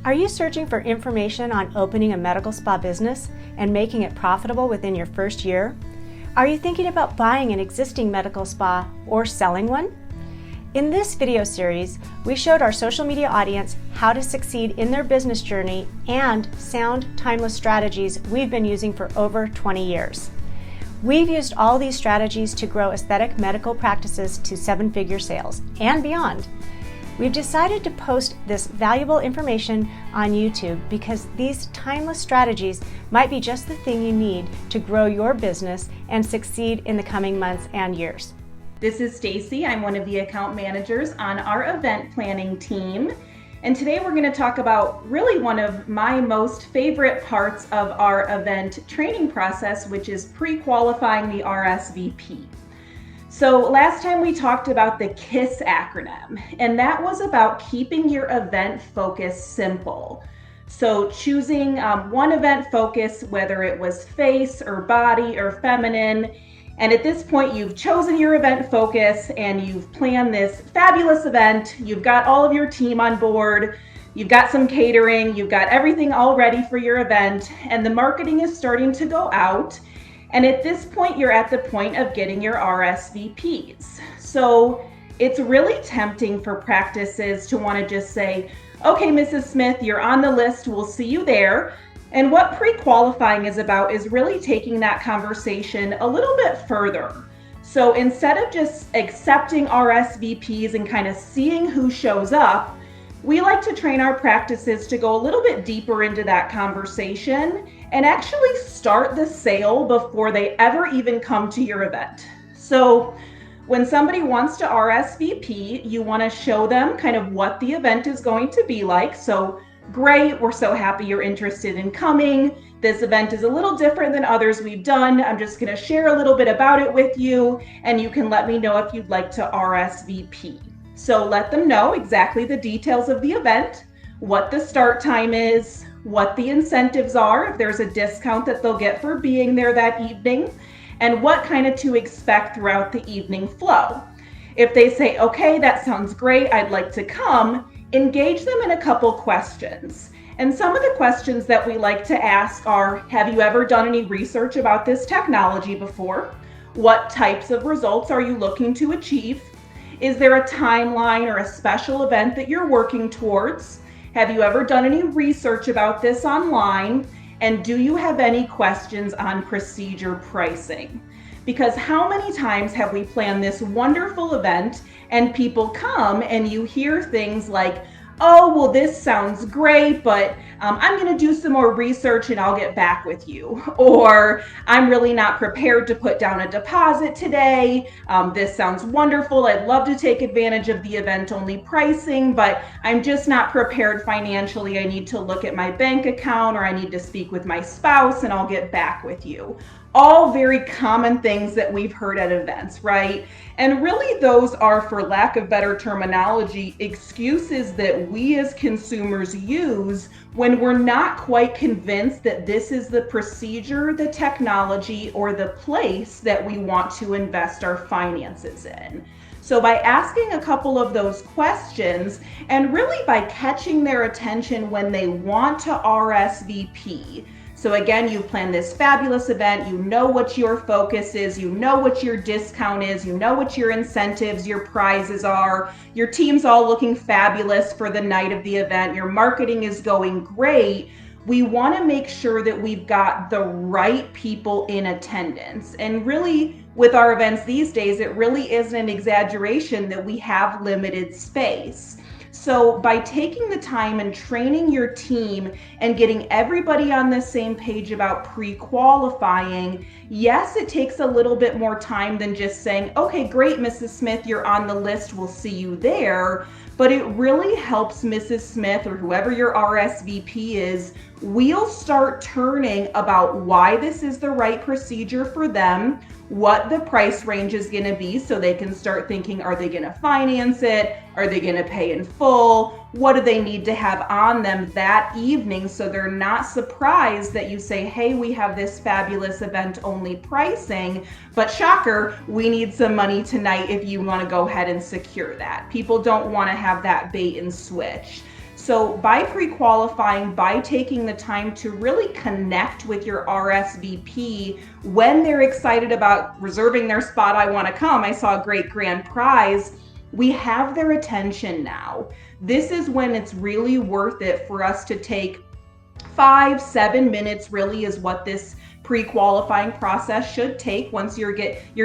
Are you searching for information on opening a medical spa business and making it profitable within your first year? Are you thinking about buying an existing medical spa or selling one? In this video series, we showed our social media audience how to succeed in their business journey and sound, timeless strategies we've been using for over 20 years. We've used all these strategies to grow aesthetic medical practices to seven-figure sales and beyond. We've decided to post this valuable information on YouTube because these timeless strategies might be just the thing you need to grow your business and succeed in the coming months and years. This is Stacey. I'm one of the account managers on our event planning team. And today we're going to talk about really one of my most favorite parts of our event training process, which is pre-qualifying the RSVP. So last time we talked about the KISS acronym, and that was about keeping your event focus simple. So choosing one event focus, whether it was face or body or feminine. And at this point, you've chosen your event focus and you've planned this fabulous event. You've got all of your team on board. You've got some catering. You've got everything all ready for your event. And the marketing is starting to go out. And at this point, you're at the point of getting your RSVPs. So it's really tempting for practices to want to just say, okay, Mrs. Smith, you're on the list. We'll see you there. And what pre-qualifying is about is really taking that conversation a little bit further. So instead of just accepting RSVPs and kind of seeing who shows up, we like to train our practices to go a little bit deeper into that conversation and actually start the sale before they ever even come to your event. So when somebody wants to RSVP, you want to show them kind of what the event is going to be like. So great, we're so happy you're interested in coming. This event is a little different than others we've done. I'm just going to share a little bit about it with you, and you can let me know if you'd like to RSVP. So let them know exactly the details of the event, what the start time is, what the incentives are, if there's a discount that they'll get for being there that evening, and what kind of to expect throughout the evening flow. If they say, okay, that sounds great, I'd like to come, engage them in a couple questions. And some of the questions that we like to ask are, have you ever done any research about this technology before? What types of results are you looking to achieve? Is there a timeline or a special event that you're working towards? Have you ever done any research about this online? And do you have any questions on procedure pricing? Because how many times have we planned this wonderful event and people come and you hear things like, oh, well, this sounds great, but I'm going to do some more research and I'll get back with you. Or I'm really not prepared to put down a deposit today. This sounds wonderful. I'd love to take advantage of the event-only pricing, but I'm just not prepared financially. I need to look at my bank account or I need to speak with my spouse and I'll get back with you. All very common things that we've heard at events, right? And really those are, for lack of better terminology, excuses that we as consumers use when we're not quite convinced that this is the procedure, the technology, or the place that we want to invest our finances in. So by asking a couple of those questions and really by catching their attention when they want to RSVP. So again, you've planned this fabulous event, you know what your focus is, you know what your discount is, you know what your incentives, your prizes are, your team's all looking fabulous for the night of the event, your marketing is going great. We want to make sure that we've got the right people in attendance. And really, with our events these days, it really isn't an exaggeration that we have limited space. So by taking the time and training your team and getting everybody on the same page about pre-qualifying, yes, it takes a little bit more time than just saying, okay, great, Mrs. Smith, you're on the list, we'll see you there. But it really helps Mrs. Smith or whoever your RSVP is, wheels start turning about why this is the right procedure for them, what the price range is going to be so they can start thinking, are they going to finance it? Are they going to pay in full? What do they need to have on them that evening so they're not surprised that you say, hey, we have this fabulous event only pricing, but shocker, we need some money tonight if you want to go ahead and secure that. People don't want to have that bait and switch. So by pre-qualifying, by taking the time to really connect with your RSVP when they're excited about reserving their spot, I want to come, I saw a great grand prize, we have their attention now. This is when it's really worth it for us to take 5-7 minutes, really is what this pre-qualifying process should take once your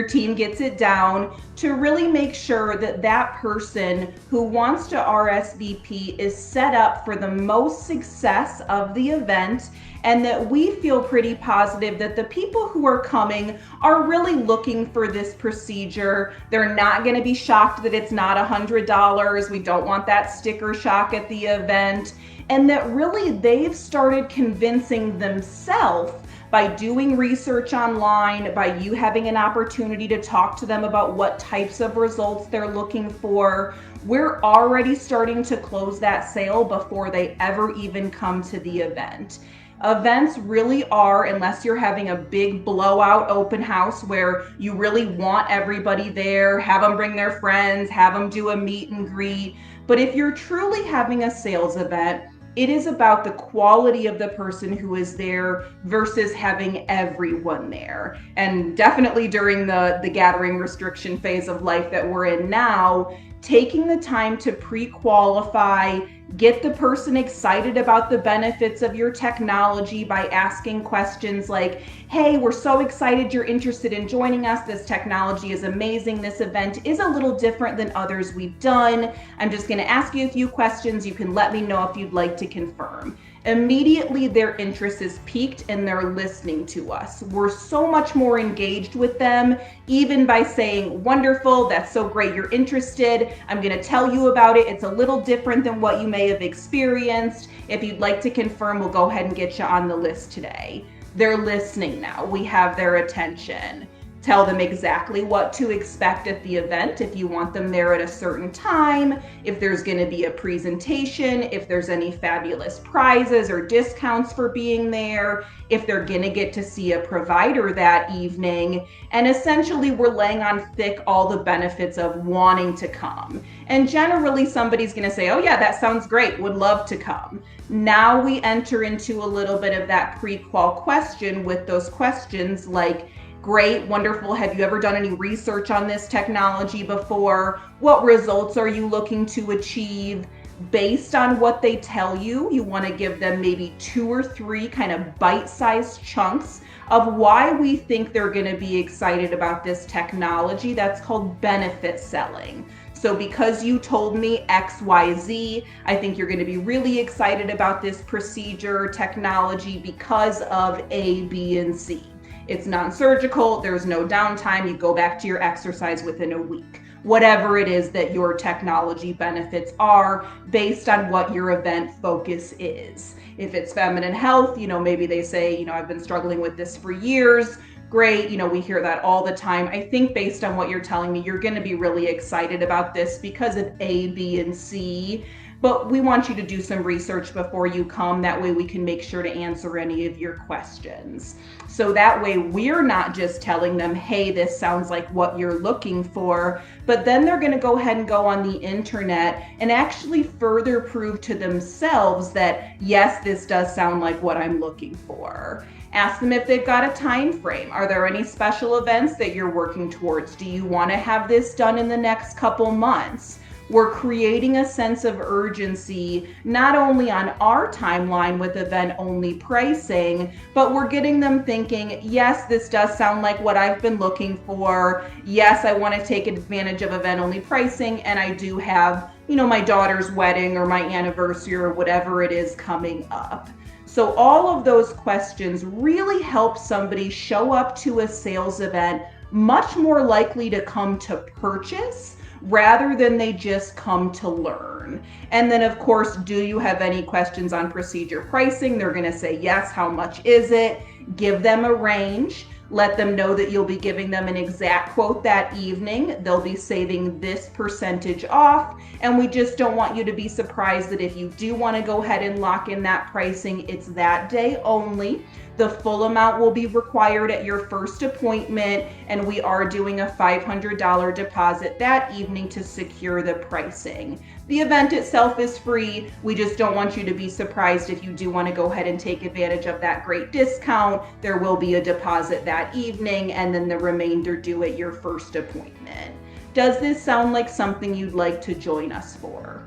team gets it down, to really make sure that that person who wants to RSVP is set up for the most success of the event, and that we feel pretty positive that the people who are coming are really looking for this procedure. They're not going to be shocked that it's not $100. We don't want that sticker shock at the event. And that really they've started convincing themselves by doing research online, by you having an opportunity to talk to them about what types of results they're looking for. We're already starting to close that sale before they ever even come to the event. Events really are, unless you're having a big blowout open house where you really want everybody there, have them bring their friends, have them do a meet and greet. But if you're truly having a sales event, it is about the quality of the person who is there versus having everyone there. And definitely during the gathering restriction phase of life that we're in now, taking the time to pre-qualify, get the person excited about the benefits of your technology by asking questions like, hey, we're so excited you're interested in joining us. This technology is amazing. This event is a little different than others we've done. I'm just going to ask you a few questions. You can let me know if you'd like to confirm. Immediately their interest is piqued and they're listening to us. We're so much more engaged with them, even by saying, wonderful, that's so great you're interested. I'm going to tell you about it. It's a little different than what you may have experienced. If you'd like to confirm, we'll go ahead and get you on the list today. They're listening now. We have their attention. Tell them exactly what to expect at the event, if you want them there at a certain time, if there's going to be a presentation, if there's any fabulous prizes or discounts for being there, if they're going to get to see a provider that evening. And essentially, we're laying on thick all the benefits of wanting to come. And generally, somebody's going to say, oh yeah, that sounds great, would love to come. Now we enter into a little bit of that pre-qual question with those questions like, great, wonderful. Have you ever done any research on this technology before? What results are you looking to achieve? Based on what they tell you, you want to give them maybe 2 or 3 kind of bite-sized chunks of why we think they're going to be excited about this technology. That's called benefit selling. So because you told me XYZ, I think you're going to be really excited about this procedure technology because of A, B, and C. It's non-surgical, there's no downtime, you go back to your exercise within a week. Whatever it is that your technology benefits are based on what your event focus is. If it's feminine health, maybe they say, I've been struggling with this for years. Great, we hear that all the time. I think based on what you're telling me, you're going to be really excited about this because of A, B, and C. But we want you to do some research before you come. That way we can make sure to answer any of your questions. So that way we're not just telling them, hey, this sounds like what you're looking for, but then they're going to go ahead and go on the internet and actually further prove to themselves that, yes, this does sound like what I'm looking for. Ask them if they've got a time frame. Are there any special events that you're working towards? Do you want to have this done in the next couple months? We're creating a sense of urgency, not only on our timeline with event-only pricing, but we're getting them thinking, yes, this does sound like what I've been looking for. Yes, I want to take advantage of event-only pricing, and I do have, my daughter's wedding or my anniversary or whatever it is coming up. So all of those questions really help somebody show up to a sales event much more likely to come to purchase rather than they just come to learn. And then of course, do you have any questions on procedure pricing? They're going to say yes. How much is it? Give them a range. Let them know that you'll be giving them an exact quote that evening. They'll be saving this percentage off. And we just don't want you to be surprised that if you do want to go ahead and lock in that pricing, it's that day only. The full amount will be required at your first appointment, and we are doing a $500 deposit that evening to secure the pricing. The event itself is free. We just don't want you to be surprised if you do want to go ahead and take advantage of that great discount. There will be a deposit that evening and then the remainder due at your first appointment. Does this sound like something you'd like to join us for?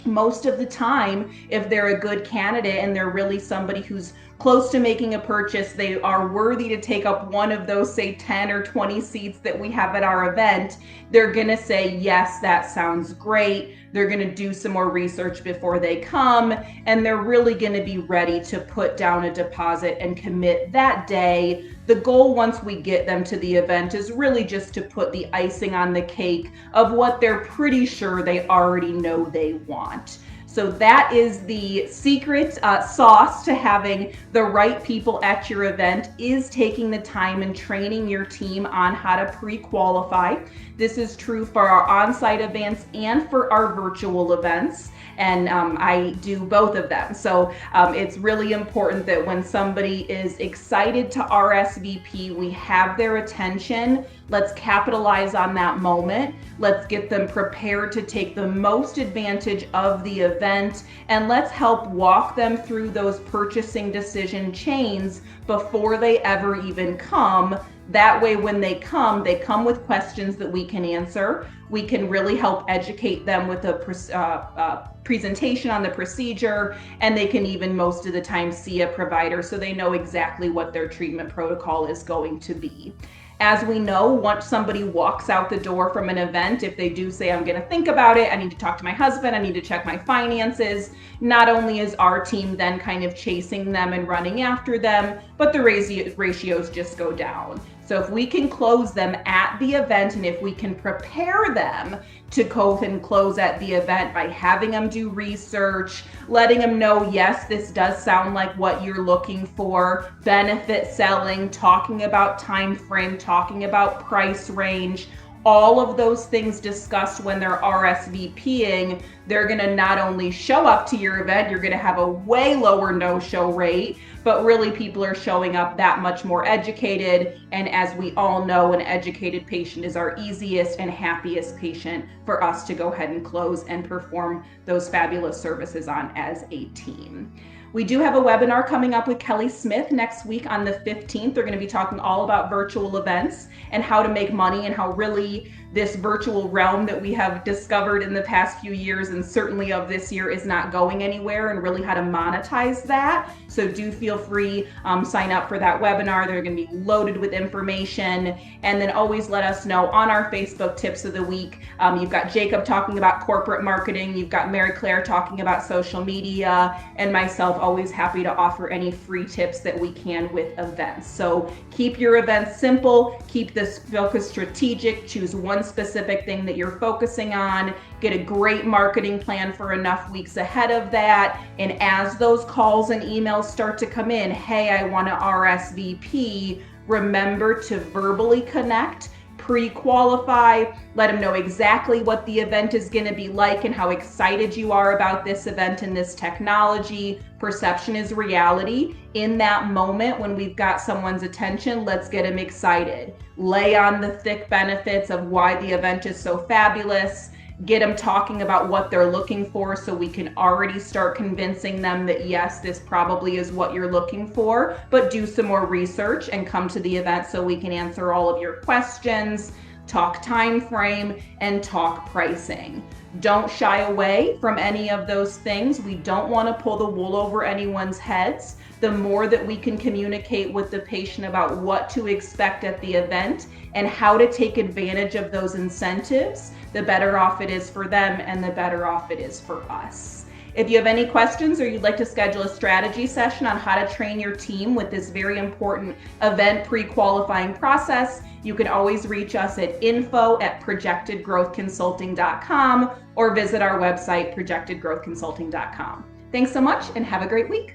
Most of the time, if they're a good candidate and they're really somebody who's close to making a purchase, they are worthy to take up one of those, say, 10 or 20 seats that we have at our event, they're going to say, yes, that sounds great. They're going to do some more research before they come, and they're really going to be ready to put down a deposit and commit that day. The goal once we get them to the event is really just to put the icing on the cake of what they're pretty sure they already know they want. So that is the secret sauce to having the right people at your event, is taking the time and training your team on how to pre-qualify. This is true for our on-site events and for our virtual events. And I do both of them. So it's really important that when somebody is excited to RSVP, we have their attention. Let's capitalize on that moment. Let's get them prepared to take the most advantage of the event, and let's help walk them through those purchasing decision chains before they ever even come. That way, when they come with questions that we can answer. We can really help educate them with a presentation on the procedure, and they can even most of the time see a provider so they know exactly what their treatment protocol is going to be. As we know, once somebody walks out the door from an event, if they do say, I'm going to think about it, I need to talk to my husband, I need to check my finances, not only is our team then kind of chasing them and running after them, but the ratios just go down. So if we can close them at the event, and if we can prepare them to go and close at the event by having them do research, letting them know, yes, this does sound like what you're looking for, benefit selling, talking about time frame, talking about price range, all of those things discussed when they're RSVPing, they're going to not only show up to your event, you're going to have a way lower no-show rate, but really people are showing up that much more educated. And as we all know, an educated patient is our easiest and happiest patient for us to go ahead and close and perform those fabulous services on as a team. We do have a webinar coming up with Kelly Smith next week on the 15th. They're going to be talking all about virtual events and how to make money, and how really this virtual realm that we have discovered in the past few years, and certainly of this year, is not going anywhere, and really how to monetize that. So do feel free, sign up for that webinar. They're going to be loaded with information. And then always let us know on our Facebook tips of the week. You've got Jacob talking about corporate marketing. You've got Mary Claire talking about social media, and myself always happy to offer any free tips that we can with events. So keep your events simple, keep this focus strategic, choose one specific thing that you're focusing on, get a great marketing plan for enough weeks ahead of that. And as those calls and emails start to come in, hey, I want to RSVP, remember to verbally connect, pre-qualify, let them know exactly what the event is going to be like and how excited you are about this event and this technology. Perception is reality. In that moment when we've got someone's attention, let's get them excited. Lay on the thick benefits of why the event is so fabulous. Get them talking about what they're looking for so we can already start convincing them that yes, this probably is what you're looking for, but do some more research and come to the event so we can answer all of your questions, talk time frame, and talk pricing. Don't shy away from any of those things. We don't want to pull the wool over anyone's heads. The more that we can communicate with the patient about what to expect at the event and how to take advantage of those incentives, the better off it is for them and the better off it is for us. If you have any questions or you'd like to schedule a strategy session on how to train your team with this very important event pre-qualifying process, you can always reach us at info@projectedgrowthconsulting.com or visit our website, projectedgrowthconsulting.com. Thanks so much and have a great week.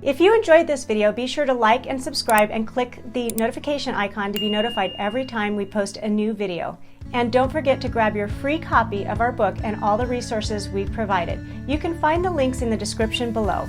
If you enjoyed this video, be sure to like and subscribe and click the notification icon to be notified every time we post a new video. And don't forget to grab your free copy of our book and all the resources we've provided. You can find the links in the description below.